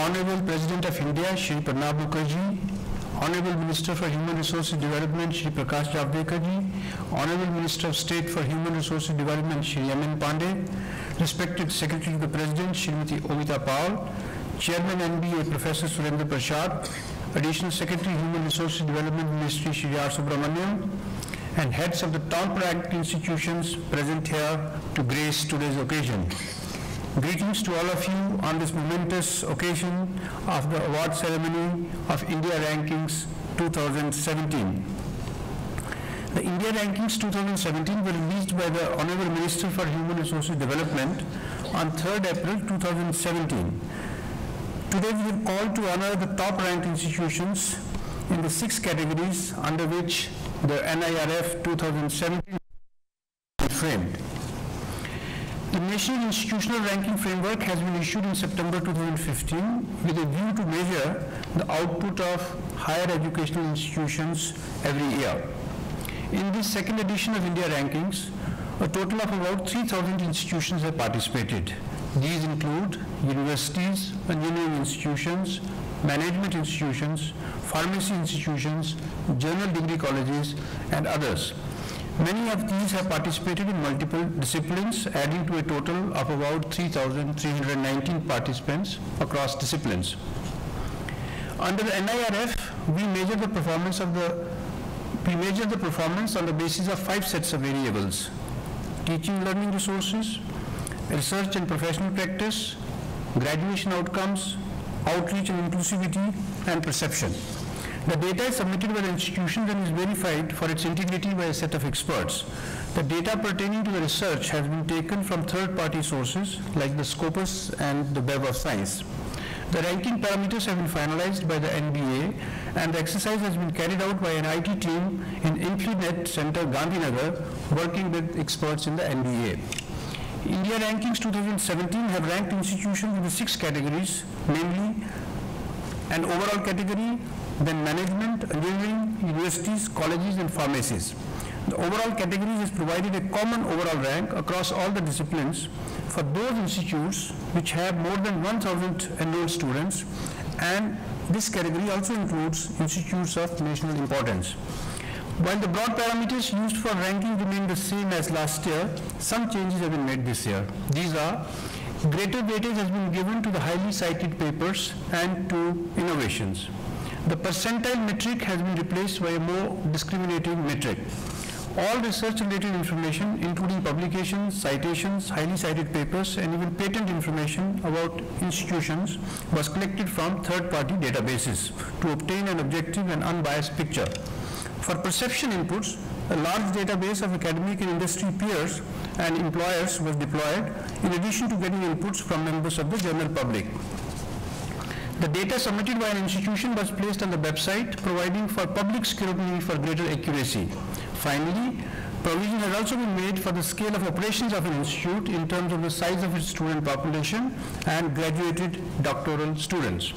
Honorable President of India, Shri Pranab Mukherjee, Honorable Minister for Human Resources Development, Shri Prakash Javadekar ji, Honorable Minister of State for Human Resources Development, Shri M.N. Pandey, respected Secretary to the President, Srimati Omita Paul, Chairman NBA Professor Surendra Prasad, Additional Secretary Human Resources Development Ministry, Shri R. Subramaniam, and heads of the top-ranked institutions present here to grace today's occasion. Greetings to all of you on this momentous occasion of the award ceremony of India Rankings 2017. The India Rankings 2017 were released by the Honorable Minister for Human Resources Development on 3rd April 2017. Today we have called to honor the top-ranked institutions in the 6 categories under which the NIRF 2017 is framed. The National Institutional Ranking Framework has been issued in September 2015 with a view to measure the output of higher educational institutions every year. In this second edition of India Rankings, a total of about 3,000 institutions have participated. These include universities, engineering institutions, management institutions, pharmacy institutions, general degree colleges, and others. Many of these have participated in multiple disciplines, adding to a total of about 3,319 participants across disciplines. Under the NIRF, we measure the performance on the basis of 5 sets of variables: teaching learning resources, research and professional practice, graduation outcomes, outreach and inclusivity, and perception. The data is submitted by the institution and is verified for its integrity by a set of experts. The data pertaining to the research has been taken from third-party sources like the Scopus and the Web of Science. The ranking parameters have been finalized by the NBA, and the exercise has been carried out by an IT team in InfluNet Center, Gandhinagar, working with experts in the NBA. India Rankings 2017 have ranked institutions in the 6 categories, namely an overall category, then management, engineering, universities, colleges, and pharmacies. The overall category has provided a common overall rank across all the disciplines for those institutes which have more than 1,000 enrolled students, and this category also includes institutes of national importance. While the broad parameters used for ranking remain the same as last year, some changes have been made this year. These are: greater weightage has been given to the highly cited papers and to innovations. The percentile metric has been replaced by a more discriminating metric. All research-related information, including publications, citations, highly cited papers, and even patent information about institutions, was collected from third-party databases to obtain an objective and unbiased picture. For perception inputs, a large database of academic and industry peers and employers was deployed, in addition to getting inputs from members of the general public. The data submitted by an institution was placed on the website, providing for public scrutiny for greater accuracy. Finally, provision has also been made for the scale of operations of an institute in terms of the size of its student population and graduated doctoral students.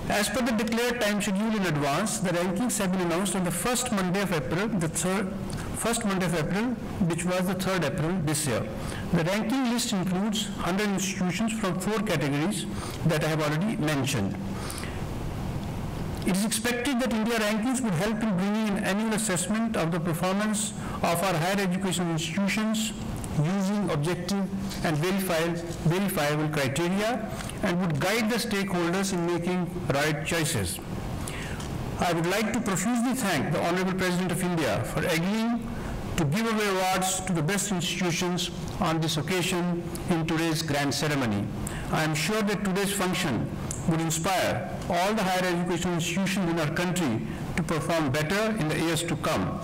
As per the declared time schedule in advance, the rankings have been announced on the first Monday of April, which was the 3rd April this year. The ranking list includes 100 institutions from 4 categories that I have already mentioned. It is expected that India Rankings would help in bringing an annual assessment of the performance of our higher education institutions using objective and verifiable criteria, and would guide the stakeholders in making right choices. I would like to profusely thank the Honorable President of India for agreeing to give away awards to the best institutions on this occasion in today's grand ceremony. I am sure that today's function would inspire all the higher education institutions in our country to perform better in the years to come.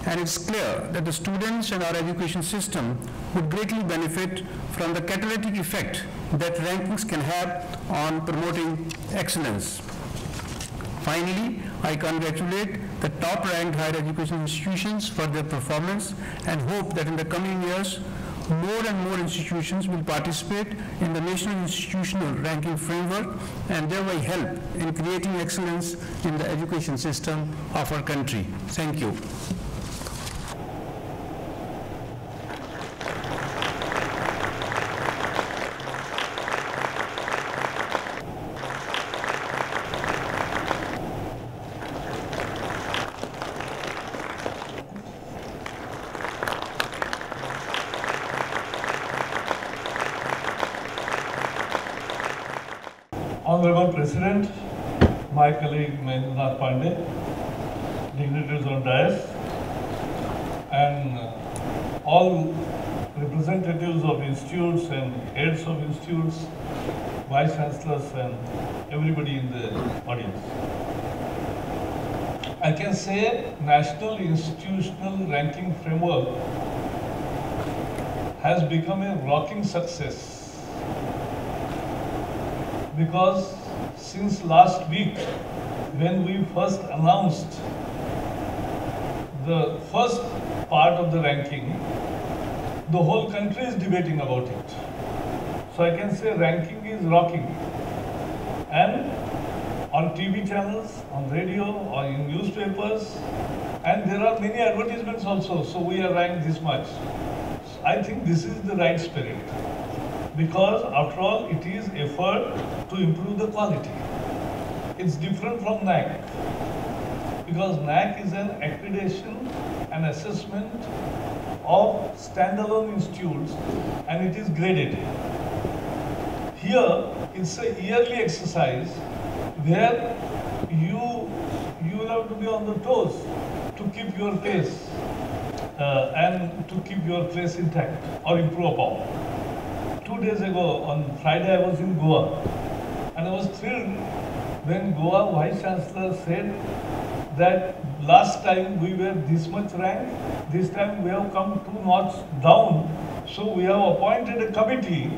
And it's clear that the students and our education system would greatly benefit from the catalytic effect that rankings can have on promoting excellence. Finally, I congratulate the top-ranked higher education institutions for their performance and hope that in the coming years, more and more institutions will participate in the National Institutional Ranking Framework and thereby help in creating excellence in the education system of our country. Thank you. Honorable President, my colleague Mahendranath Pandey, dignitaries on dais, and all representatives of institutes and heads of institutes, vice chancellors, and everybody in the audience. I can say National Institutional Ranking Framework has become a rocking success, because since last week, when we first announced the first part of the ranking, the whole country is debating about it. So I can say ranking is rocking. And on TV channels, on radio, or in newspapers, and there are many advertisements also, so we are ranked this much. I think this is the right spirit, because after all it is effort to improve the quality. It's different from NAC, because NAC is an accreditation and assessment of standalone institutes, and it is graded. Here it's a yearly exercise where you will have to be on the toes to keep your pace and to keep your place intact or improve upon. 2 days ago, on Friday, I was in Goa, and I was thrilled when Goa Vice Chancellor said that last time we were this much ranked, this time we have come 2 notches down, so we have appointed a committee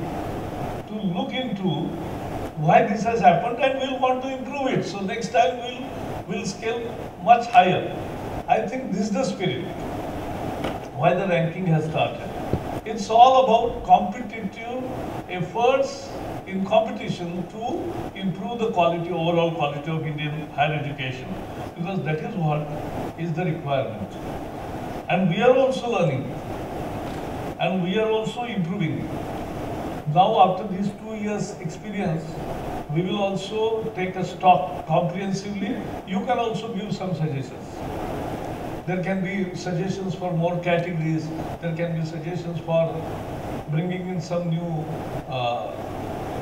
to look into why this has happened, and we'll want to improve it. So next time we'll scale much higher. I think this is the spirit why the ranking has started. It's all about competitive efforts in competition to improve the quality, overall quality of Indian higher education, because that is what is the requirement. And we are also learning, and we are also improving. Now, after these 2 years experience, we will also take a stock comprehensively. You can also give some suggestions. There can be suggestions for more categories. There can be suggestions for bringing in some new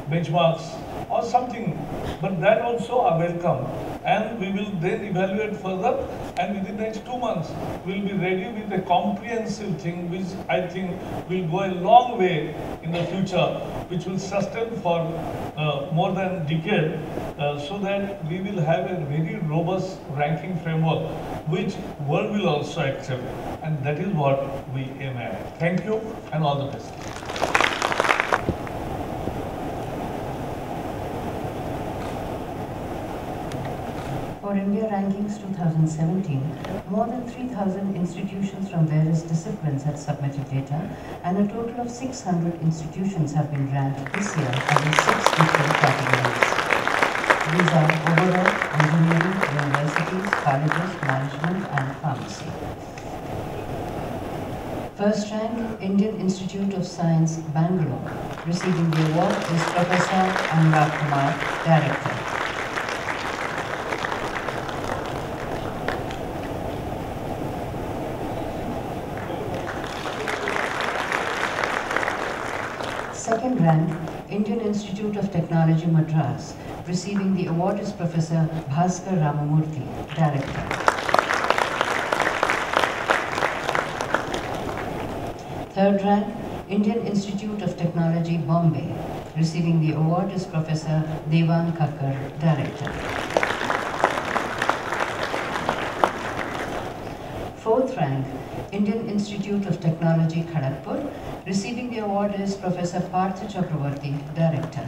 benchmarks or something. But that also are welcome. And we will then evaluate further. And within the next 2 months, we'll be ready with a comprehensive thing, which I think will go a long way in the future, which will sustain for more than a decade, so that we will have a very robust ranking framework, which world will also accept. And that is what we aim at. Thank you, and all the best. For India Rankings 2017, more than 3,000 institutions from various disciplines had submitted data, and a total of 600 institutions have been ranked this year under 6 different categories. These are overall, engineering, universities, colleges, management, and pharmacy. First rank, Indian Institute of Science, Bangalore. Receiving the award is Professor Anurag Kumar, Director. Second rank, Indian Institute of Technology, Madras. Receiving the award is Professor Bhaskar Ramamurthy, Director. Third rank, Indian Institute of Technology, Bombay. Receiving the award is Professor Devang Kakkar, Director. Fourth rank, Indian Institute of Technology, Kharagpur. Receiving the award is Professor Partha Chakravarti, Director.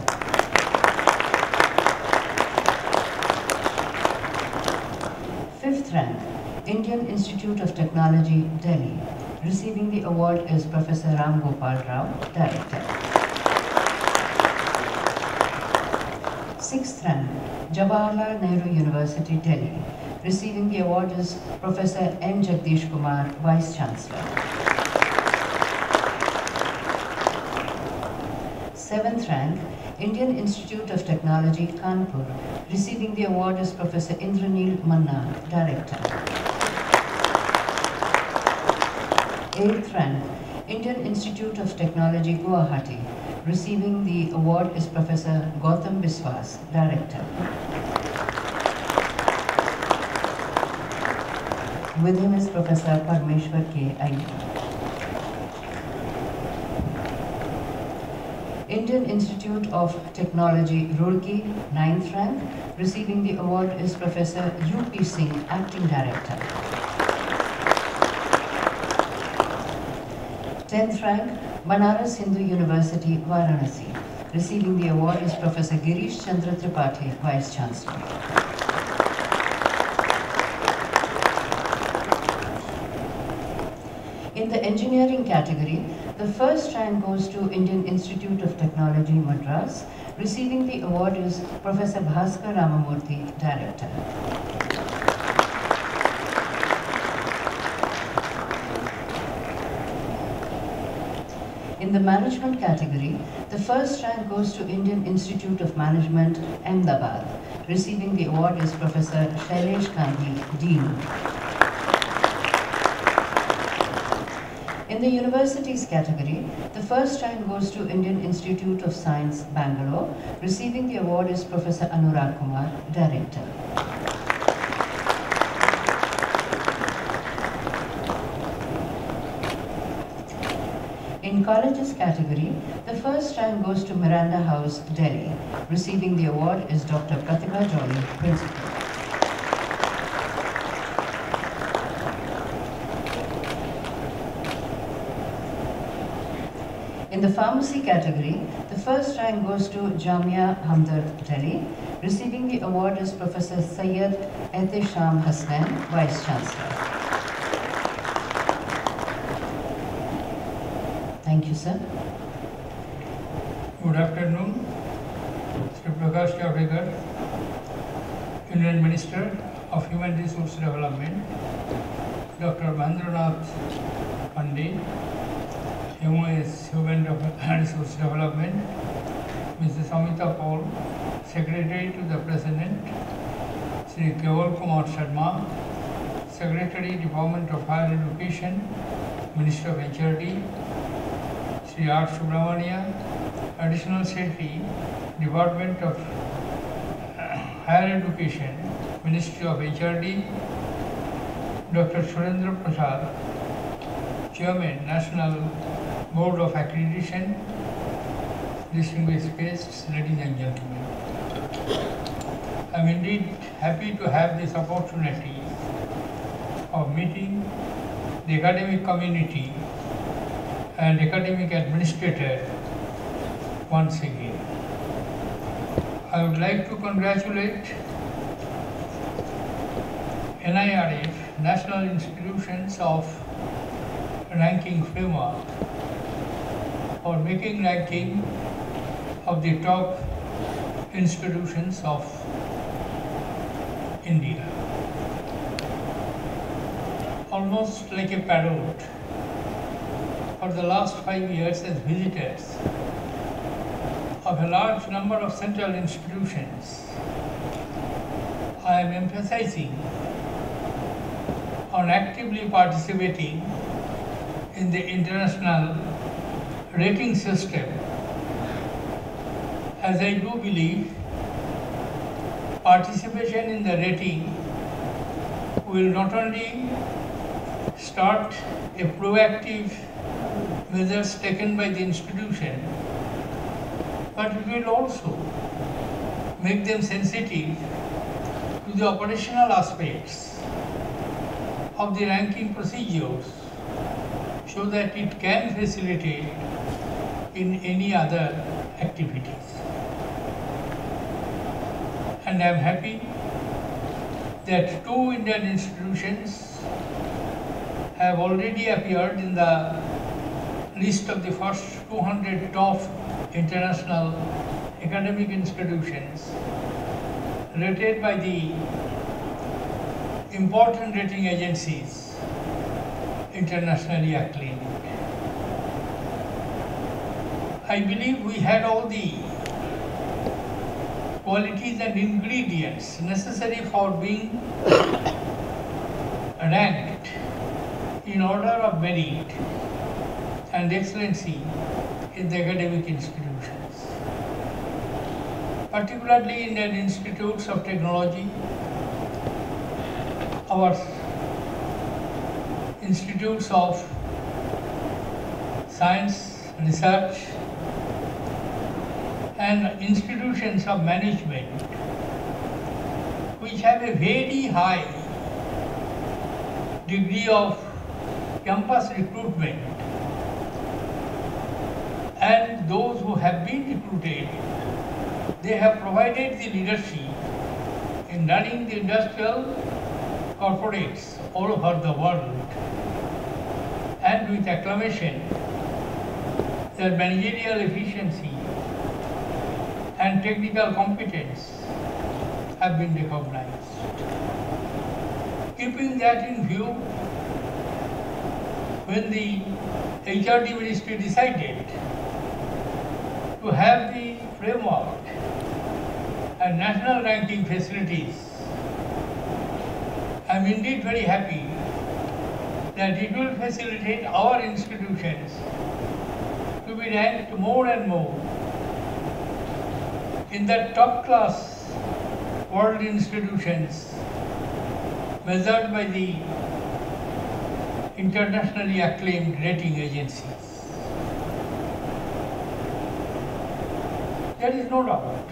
Fifth rank, Indian Institute of Technology, Delhi. Receiving the award is Professor Ram Gopal Rao, Director. Sixth rank, Jawaharlal Nehru University, Delhi. Receiving the award is Professor N. Jagdish Kumar, Vice Chancellor. Seventh rank, Indian Institute of Technology, Kanpur. Receiving the award is Professor Indranil Manna, Director. Eighth rank, Indian Institute of Technology, Guwahati. Receiving the award is Professor Gautam Biswas, Director. With him is Professor Parmeshwar K. Iyer. Indian Institute of Technology, Roorkee, 9th rank. Receiving the award is Professor U.P. Singh, Acting Director. 10th rank, Banaras Hindu University, Varanasi. Receiving the award is Professor Girish Chandra Tripathi, Vice Chancellor. In the engineering category, the first rank goes to Indian Institute of Technology, Madras. Receiving the award is Professor Bhaskar Ramamurthy, Director. In the management category, the first rank goes to Indian Institute of Management, Ahmedabad. Receiving the award is Professor Shailesh Gandhi, Dean. In the universities category, the first rank goes to Indian Institute of Science, Bangalore. Receiving the award is Professor Anurag Kumar, Director. In colleges category, the first rank goes to Miranda House, Delhi. Receiving the award is Dr. Pratibha Jolly, Principal. In the pharmacy category, the first rank goes to Jamia Hamdard, Delhi. Receiving the award is Professor Syed Ehtesham Hasnain, Vice Chancellor. Thank you, sir. Good afternoon. Sri Prakash Javadekar, Union Minister of Human Resource Development, Dr. Mahendranath Pandey, MOS Human Resource Development, Mrs. Amita Paul, Secretary to the President, Sri Keval Kumar Sharma, Secretary, Department of Higher Education, Minister of HRD, Sri R. Subramania, Additional Secretary, Department of Higher Education, Ministry of HRD, Dr. Surendra Prasad, Chairman, National Board of Accreditation, distinguished guests, ladies and gentlemen. I am indeed happy to have this opportunity of meeting the academic community and academic administrator once again. I would like to congratulate NIRF, National Institutions of Ranking Framework, for making ranking of the top institutions of India. Almost like a parrot, for the last 5 years as visitors of a large number of central institutions, I am emphasizing on actively participating in the international rating system, as I do believe participation in the rating will not only start a proactive measures taken by the institution, but it will also make them sensitive to the operational aspects of the ranking procedures, so that it can facilitate in any other activities. And I am happy that 2 Indian institutions have already appeared in the list of the first 200 top international academic institutions rated by the important rating agencies internationally acclaimed. I believe we had all the qualities and ingredients necessary for being ranked in order of merit and excellency in the academic institution. particularly in the institutes of technology, our institutes of science, research, and institutions of management, which have a very high degree of campus recruitment, and those who have been recruited, they have provided the leadership in running the industrial corporates all over the world, and with acclamation, their managerial efficiency and technical competence have been recognized. Keeping that in view, when the HRD Ministry decided to have the framework and national ranking facilities, I am indeed very happy that it will facilitate our institutions to be ranked more and more in the top class world institutions measured by the internationally acclaimed rating agencies. There is no doubt,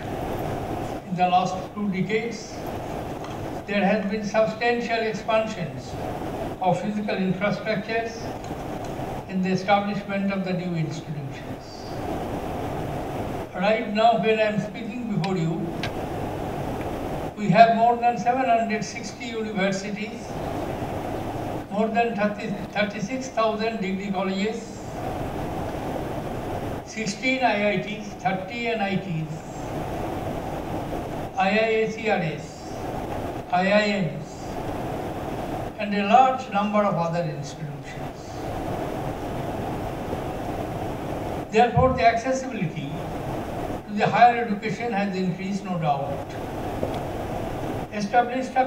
in the last 2 decades, there has been substantial expansions of physical infrastructures in the establishment of the new institutions. Right now, when I am speaking before you, we have more than 760 universities, more than 36,000 degree colleges, 16 IITs, 30 NITs, IISERs, IIMs, and a large number of other institutions. Therefore, the accessibility to the higher education has increased, no doubt. Establishment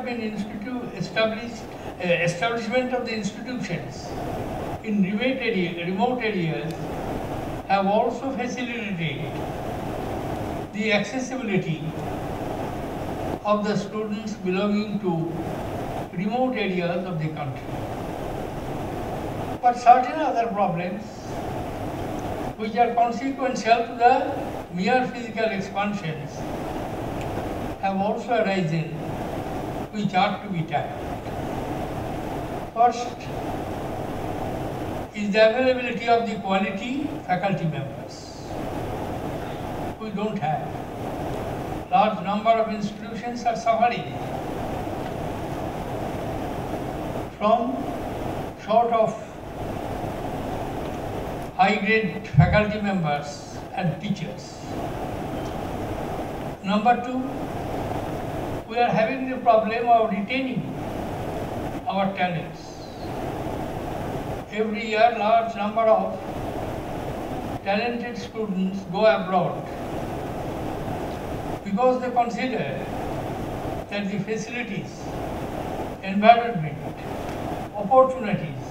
of the institutions in remote areas have also facilitated the accessibility of the students belonging to remote areas of the country. But certain other problems which are consequential to the mere physical expansions have also arisen, which are to be tackled. First is the availability of the quality faculty members. We don't have. Large number of institutions are suffering from short of high-grade faculty members and teachers. Number 2, we are having the problem of retaining our talents. Every year, large number of talented students go abroad because they consider that the facilities, environment, opportunities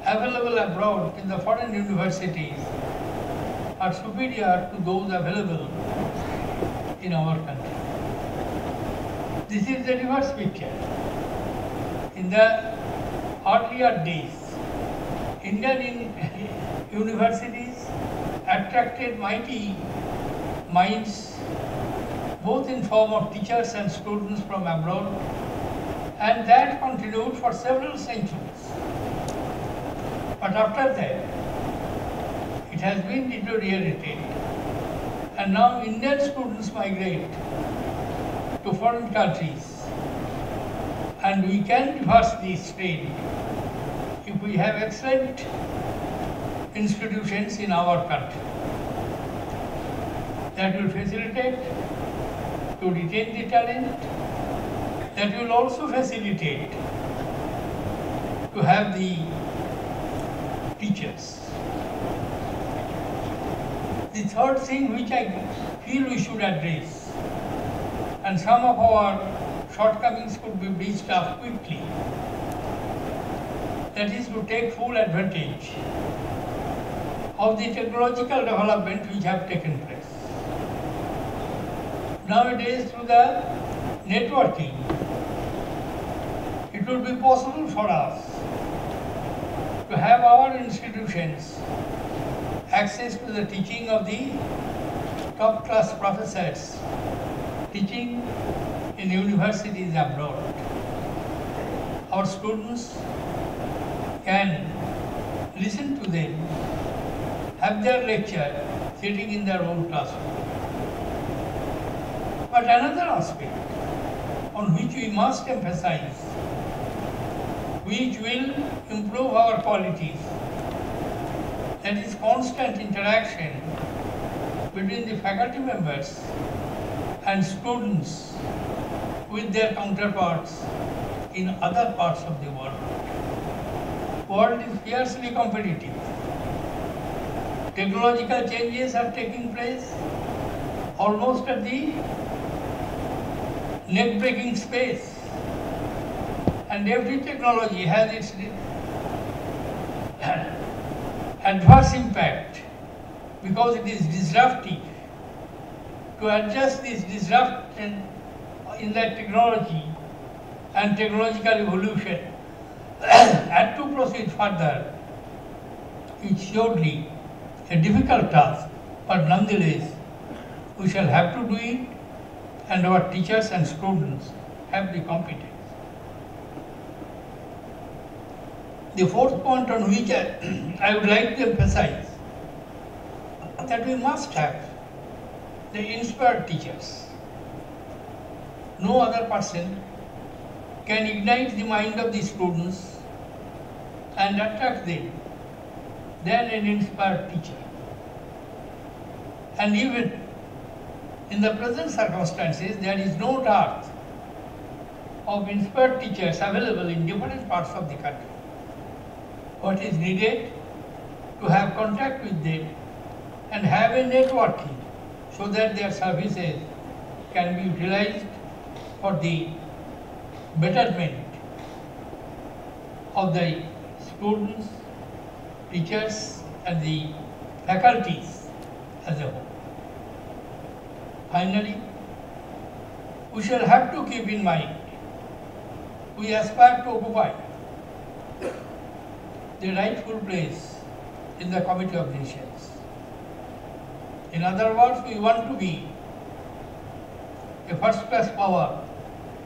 available abroad in the foreign universities are superior to those available in our country. This is the reverse picture. In the earlier days, Indian universities attracted mighty minds, both in form of teachers and students from abroad, and that continued for several centuries. But after that, it has been deteriorated, and now Indian students migrate to foreign countries, and we can reverse this trend if we have excellent institutions in our country that will facilitate to retain the talent, that will also facilitate to have the teachers. The third thing which I feel we should address, and some of our shortcomings could be bridged up quickly, that is to take full advantage of the technological development which have taken place. nowadays through the networking, it would be possible for us to have our institutions access to the teaching of the top class professors teaching in universities abroad. Our students can listen to them, have their lecture sitting in their own classroom. But another aspect on which we must emphasize, which will improve our qualities, that is constant interaction between the faculty members and students with their counterparts in other parts of the world. The world is fiercely competitive. Technological changes are taking place almost at the neck-breaking space. And every technology has its adverse impact because it is disruptive. To adjust this disruption in that technology and technological evolution and to proceed further is surely a difficult task, but nonetheless we shall have to do it, and our teachers and students have the competence. The fourth point on which I would like to emphasize that we must have the inspired teachers. No other person can ignite the mind of the students and attract them than an inspired teacher. And even in the present circumstances, there is no dearth of inspired teachers available in different parts of the country. What is needed to have contact with them and have a networking so that their services can be utilized for the betterment of the students, teachers and the faculties as a whole. Finally, we shall have to keep in mind we aspire to occupy the rightful place in the Committee of Nations. In other words, we want to be a first-class power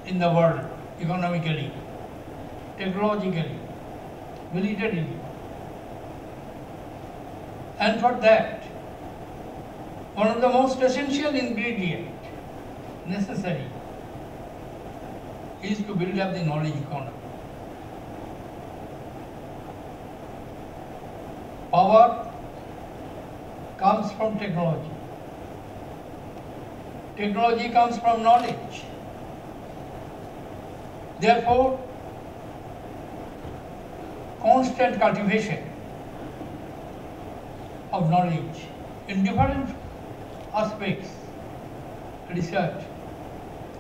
in the world, economically, technologically, militarily. And for that, one of the most essential ingredients necessary is to build up the knowledge economy. Power comes from technology. Technology comes from knowledge. Therefore, constant cultivation of knowledge in different aspects, research,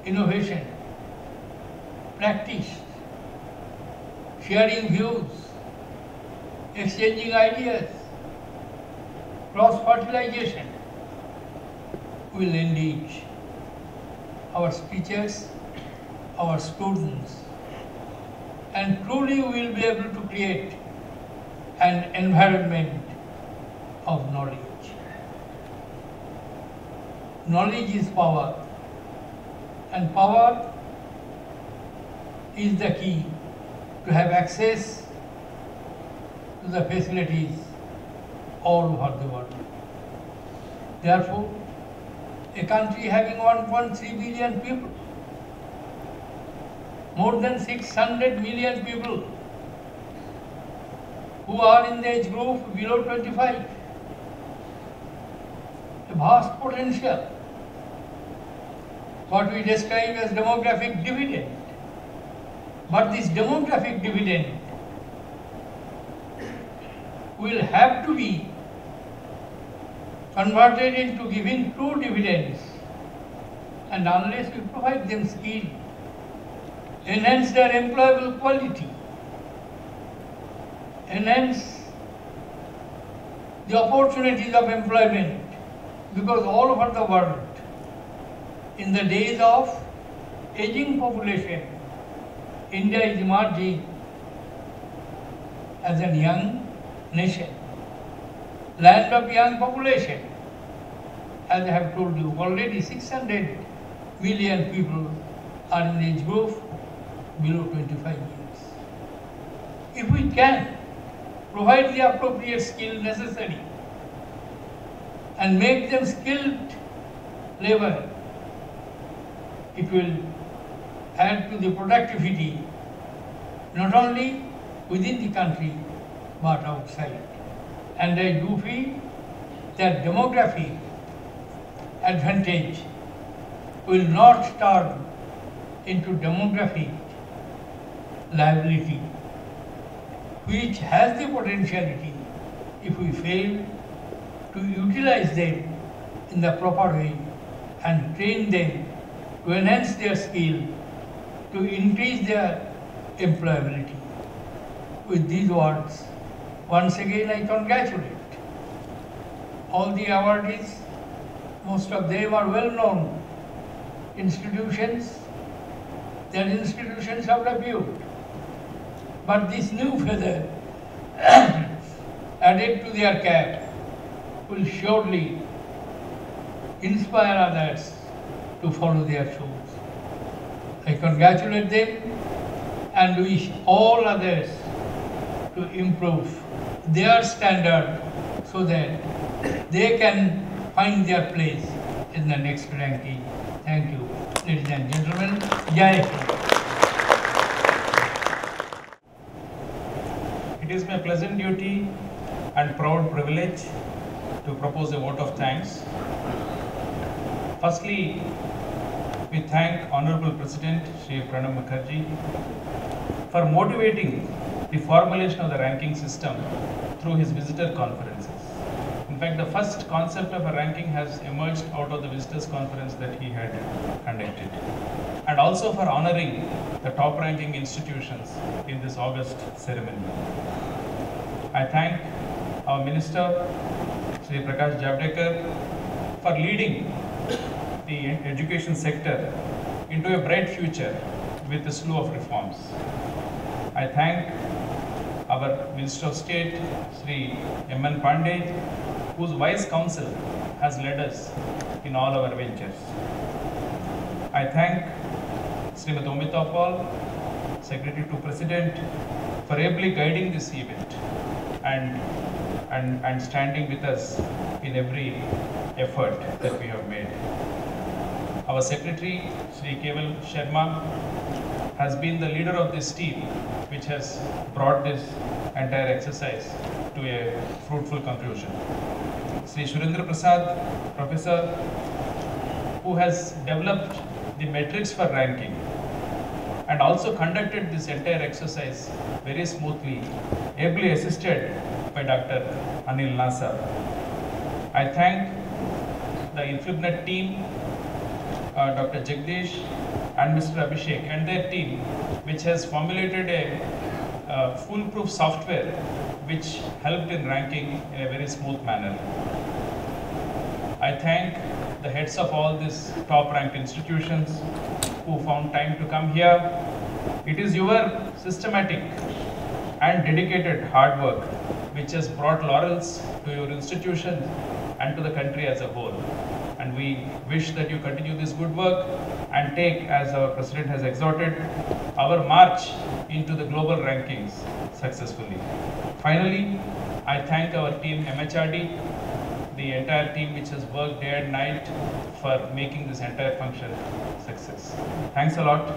innovation, practice, sharing views, exchanging ideas, cross-fertilization will enrich our teachers, our students, and truly we will be able to create an environment of knowledge. Knowledge is power, and power is the key to have access to the facilities all over the world. Therefore, a country having 1.3 billion people, more than 600 million people who are in the age group below 25, a vast potential, what we describe as demographic dividend. But this demographic dividend will have to be converted into giving true dividends, and unless we provide them skill, enhance their employable quality, enhance the opportunities of employment, because all over the world in the days of aging population, India is emerging as a young nation, land of young population. As I have told you, already 600 million people are in age group below 25 years. If we can provide the appropriate skill necessary and make them skilled labor, it will add to the productivity not only within the country but outside. And I do feel that demography advantage will not turn into demographic liability, which has the potentiality, if we fail to utilize them in the proper way and train them to enhance their skill, to increase their employability. With these words, once again I congratulate all the awardees. Most of them are well-known institutions. Their institutions of repute. But this new feather added to their cap will surely inspire others to follow their shoes. I congratulate them and wish all others to improve their standard so that they can find their place in the next ranking. Thank you, ladies and gentlemen. Jai Hind. It is my pleasant duty and proud privilege to propose a vote of thanks. Firstly, we thank Honorable President Shri Pranab Mukherjee for motivating the formulation of the ranking system through his visitor conferences. In fact, the first concept of a ranking has emerged out of the visitors conference that he had conducted, and also for honoring the top ranking institutions in this August ceremony. I thank our Minister Shri Prakash Javadekar for leading the education sector into a bright future with a slew of reforms. I thank our Minister of State Shri M.N. Pandey, whose wise counsel has led us in all our ventures. I thank Srimati Amita Paul, Secretary to President, for ably guiding this event and standing with us in every effort that we have made. Our Secretary, Shri Keval Sharma, has been the leader of this team which has brought this entire exercise to a fruitful conclusion. Shri Surendra Prasad, Professor, who has developed the metrics for ranking and also conducted this entire exercise very smoothly, ably assisted by Dr. Anil Nasa. I thank the InflibNet team, Dr. Jagdish and Mr. Abhishek and their team, which has formulated a foolproof software which helped in ranking in a very smooth manner. I thank the heads of all these top-ranked institutions who found time to come here. It is your systematic and dedicated hard work which has brought laurels to your institution and to the country as a whole. And we wish that you continue this good work and take, as our President has exhorted, our march into the global rankings successfully. Finally, I thank our team MHRD, the entire team which has worked day and night for making this entire function success. Thanks a lot.